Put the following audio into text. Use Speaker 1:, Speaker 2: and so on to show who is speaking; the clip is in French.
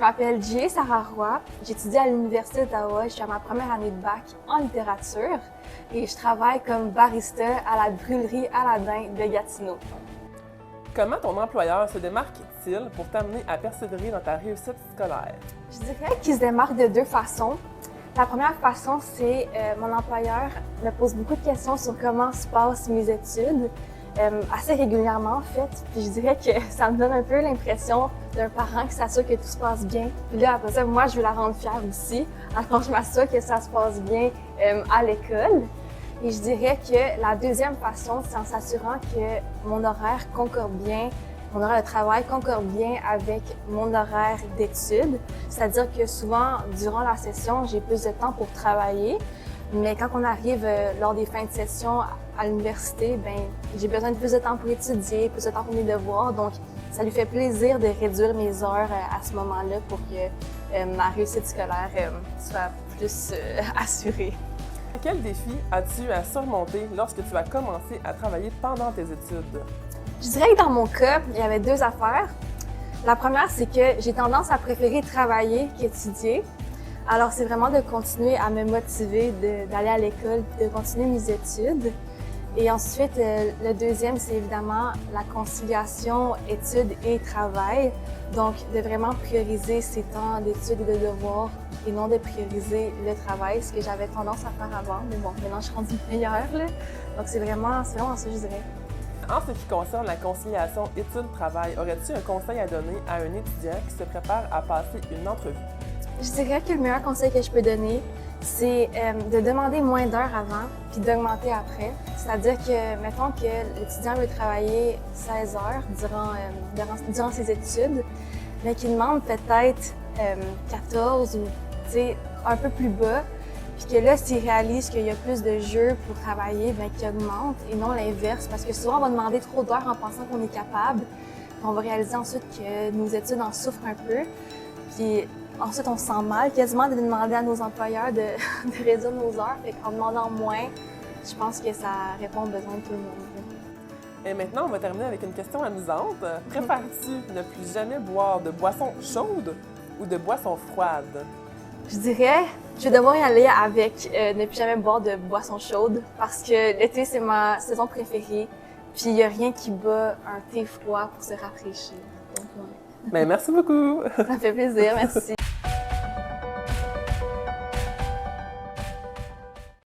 Speaker 1: m'appelle Jay Sarah Roy, j'étudie à l'Université d'Ottawa, je suis à ma première année de bac en littérature et je travaille comme barista à la brûlerie Aladin de Gatineau.
Speaker 2: Comment ton employeur se démarque-t-il pour t'amener à persévérer dans ta réussite scolaire?
Speaker 1: Je dirais qu'il se démarque de deux façons. La première façon, c'est mon employeur me pose beaucoup de questions sur comment se passent mes études, assez régulièrement en fait. Puis je dirais que ça me donne un peu l'impression d'un parent qui s'assure que tout se passe bien. Puis là, après ça, moi, je veux la rendre fière aussi. Alors, je m'assure que ça se passe bien à l'école. Et je dirais que la deuxième façon, c'est en s'assurant que mon horaire concorde bien, mon horaire de travail concorde bien avec mon horaire d'études. C'est-à-dire que souvent, durant la session, j'ai plus de temps pour travailler. Mais quand on arrive lors des fins de session à l'université, j'ai besoin de plus de temps pour étudier, plus de temps pour mes devoirs. Donc, ça lui fait plaisir de réduire mes heures à ce moment-là pour que ma réussite scolaire soit plus assurée.
Speaker 2: Quel défi as-tu à surmonter lorsque tu as commencé à travailler pendant tes études?
Speaker 1: Je dirais que dans mon cas, il y avait deux affaires. La première, c'est que j'ai tendance à préférer travailler qu'étudier. Alors, c'est vraiment de continuer à me motiver d'aller à l'école, de continuer mes études. Et ensuite, le deuxième, c'est évidemment la conciliation études et travail. Donc, de vraiment prioriser ces temps d'études et de devoirs et non de prioriser le travail, ce que j'avais tendance à faire avant. Mais bon, maintenant, je suis rendue meilleure, là. Donc, c'est vraiment ça, je dirais.
Speaker 2: En ce qui concerne la conciliation études-travail, aurais-tu un conseil à donner à un étudiant qui se prépare à passer une entrevue?
Speaker 1: Je dirais que le meilleur conseil que je peux donner, c'est de demander moins d'heures avant puis d'augmenter après. C'est-à-dire que, mettons que l'étudiant veut travailler 16 heures durant ses études, mais qu'il demande peut-être 14 ou un peu plus bas, puis que là, s'il réalise qu'il y a plus de jeux pour travailler, qu'il augmente et non l'inverse. Parce que souvent, on va demander trop d'heures en pensant qu'on est capable. Puis on va réaliser ensuite que nos études en souffrent un peu. Puis ensuite, on se sent mal quasiment de demander à nos employeurs de réduire nos heures. Fait qu'en demandant moins, je pense que ça répond aux besoins de tout le monde.
Speaker 2: Et maintenant, on va terminer avec une question amusante. Préfères-tu ne plus jamais boire de boissons chaudes ou de boissons froides?
Speaker 1: Je dirais, je vais devoir y aller avec ne plus jamais boire de boissons chaudes parce que l'été, c'est ma saison préférée. Puis il n'y a rien qui bat un thé froid pour se rafraîchir. Donc,
Speaker 2: Merci beaucoup!
Speaker 1: Ça me fait plaisir, merci.